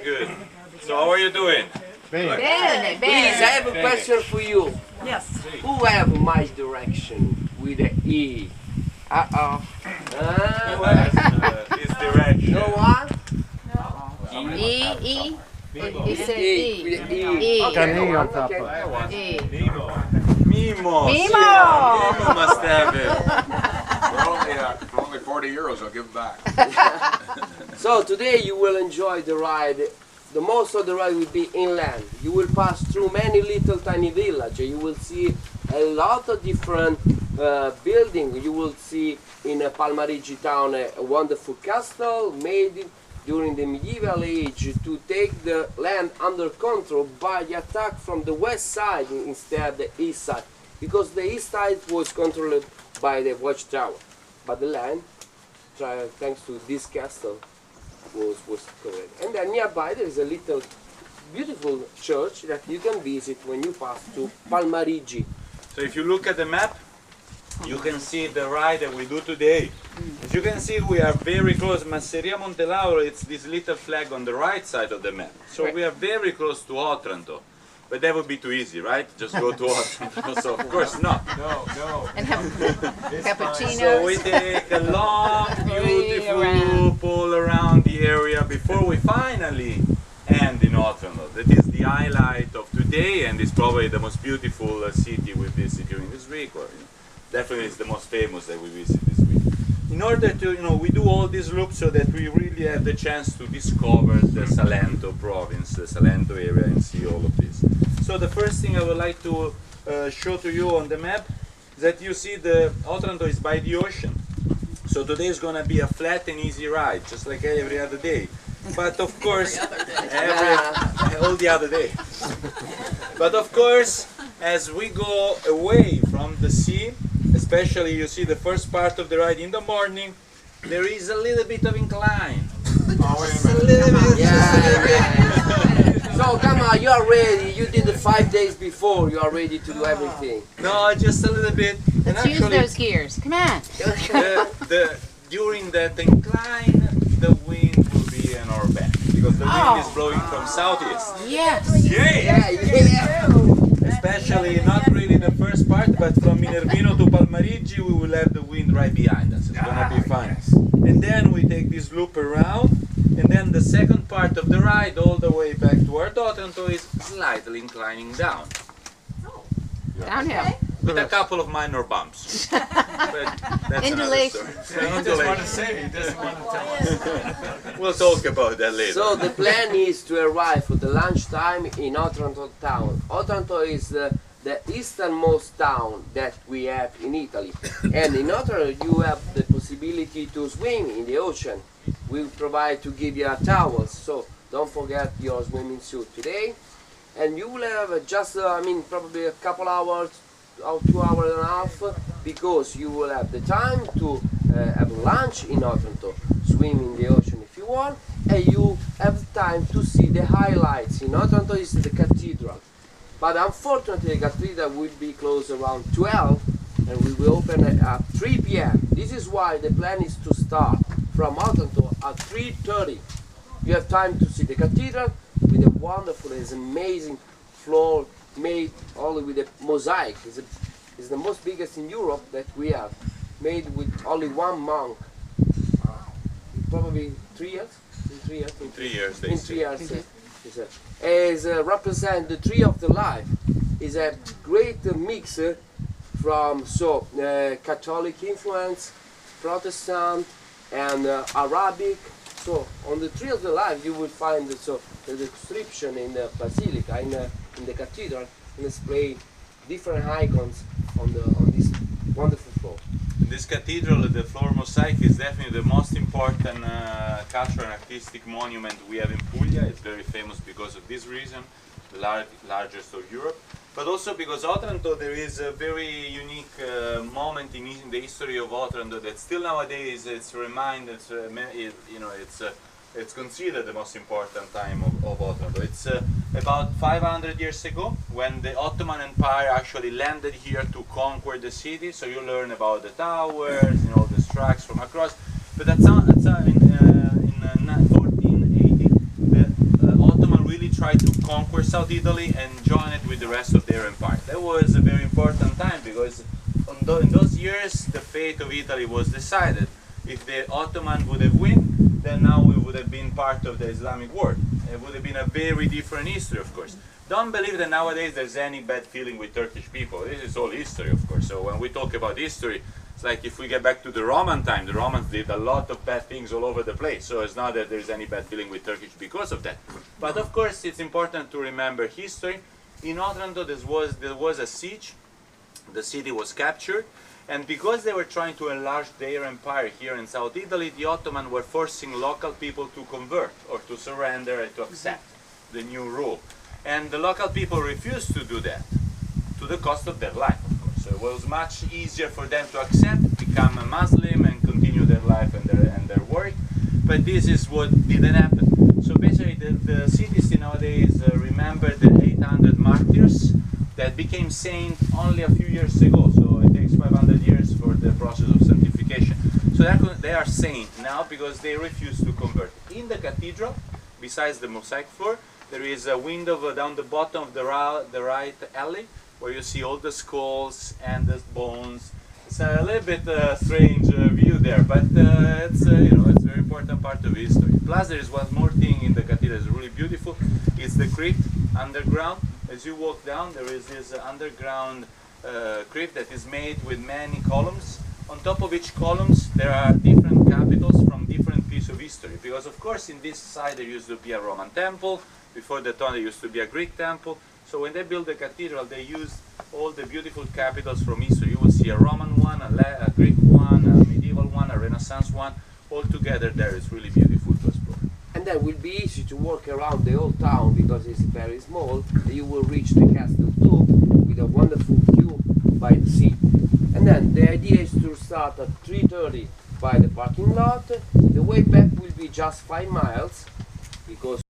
good. So how are you doing? Bene, Please, I have a question for you. Yes. Who have my direction with the E? Uh-oh. This direction. No one? E. It's an E. With the E. E. Okay, no E one. on top Okay, of no one. E. Mimo. Mimo! Mimo must have it. For only 40 euros, I'll give it back. So today you will enjoy the ride. The most of the ride will be inland. You will pass through many little tiny villages. You will see a lot of different buildings. You will see in Palmarigi town a wonderful castle made during the medieval age to take the land under control by the attack from the west side instead of the east side, because the east side was controlled by the watchtower, but the land, thanks to this castle, was correct. And then nearby there is a little beautiful church that you can visit when you pass to Palmarigi. So if you look at the map, you can see the ride that we do today. As you can see, we are very close. Masseria Montelauro, it's this little flag on the right side of the map. So we are very close to Otranto. But that would be too easy, right? Just go to Otranto. So of course not. No. And have cappuccinos. So we take a long, beautiful loop all around the area before we finally end in Otranto. That is the highlight of today, and it's probably the most beautiful city we visit during this week, or definitely it's the most famous that we visit this week. In order to, we do all these loops so that we really have the chance to discover the Salento province, the Salento area, and see all of this. So the first thing I would like to show to you on the map is that you see the Otranto is by the ocean. So today is going to be a flat and easy ride, just like every other day. But of course, all the other day. But of course, as we go away from the sea, especially you see the first part of the ride in the morning, there is a little bit of incline. Oh, wait a minute. Yeah. So come on, you are ready. You did it 5 days before. You are ready to do everything. No, just a little bit. And Let's use those gears. Come on. During that incline, the wind will be in our back because the wind is blowing from southeast. Yes. Yeah. Especially not really the first part, but from Minervino to Palmarigi, we will have the wind right behind us. It's gonna be fun. And then we take this loop around, and then the second part of the ride, all the way back toward Otranto, is slightly inclining down. Downhill. With a couple of minor bumps. But that's another story. He doesn't want to say. He doesn't want to tell us. We'll talk about that later. So the plan is to arrive for the lunchtime in Otranto town. Otranto is the easternmost town that we have in Italy. And in Otranto you have the possibility to swim in the ocean. We provide to give you towels, so don't forget your swimming suit today. And you will have just, probably a couple hours, or 2 hours and a half, because you will have the time to have lunch in Otranto, swim in the ocean if you want, and you have time to see the highlights. In Otranto is the cathedral, but unfortunately the cathedral will be closed around 12, and we will open at 3 p.m. This is why the plan is to start from Otranto at 3:30. You have time to see the cathedral with a wonderful, it's amazing floor made only with a mosaic. It's the most biggest in Europe that we have, made with only one monk. Probably 3 years? In 3 years? In 3 years, they In say. 3 years. Is represent the tree of the life. Is a great mix from Catholic influence, Protestant, and Arabic. So on the tree of the life you will find the description in the basilica, in the cathedral, and display different icons on this wonderful floor. This cathedral, the floor mosaic, is definitely the most important cultural and artistic monument we have in Puglia. It's very famous because of this reason, the largest of Europe. But also because Otranto, there is a very unique moment in the history of Otranto that still nowadays it's reminded, it's considered the most important time of Otranto. It's about 500 years ago when the Ottoman Empire actually landed here to conquer the city. So you learn about the towers, the strikes from across. But in 1480, the conquer South Italy and join it with the rest of their empire. That was a very important time because in those years the fate of Italy was decided. If the Ottoman would have won, then now we would have been part of the Islamic world. It would have been a very different history, of course. Don't believe that nowadays there's any bad feeling with Turkish people. This is all history, of course. So when we talk about history, it's like if we get back to the Roman time, the Romans did a lot of bad things all over the place. So it's not that there's any bad feeling with Turkish because of that. But of course, it's important to remember history. In Otranto, there was a siege. The city was captured. And because they were trying to enlarge their empire here in South Italy, the Ottomans were forcing local people to convert or to surrender and to accept the new rule. And the local people refused to do that, to the cost of their life, of course. So it was much easier for them to accept, become a Muslim and continue their life and their work. But this is what didn't happen. So basically the cities nowadays remember the 800 martyrs that became saint only a few years ago. So it takes 500 years for the process of sanctification. So they are saint now because they refuse to convert. In the cathedral, besides the mosaic floor, there is a window down the bottom of the right alley where you see all the skulls and the bones. It's a little bit strange view there, but it's it's a very important part of history. Plus, there is one more thing in the cathedral that's really beautiful. It's the crypt underground. As you walk down, there is this underground crypt that is made with many columns. On top of each columns, there are different capitals from different pieces of history. Because of course, in this side there used to be a Roman temple. Before that one, there used to be a Greek temple. So when they built the cathedral, they used all the beautiful capitals from history. You will see a Roman one, a Greek one, a medieval one, a Renaissance one. All together there is really beautiful to explore. And then will be easy to walk around the whole town because it's very small. You will reach the castle too with a wonderful view by the sea. And then the idea is to start at 3:30 by the parking lot. The way back will be just 5 miles because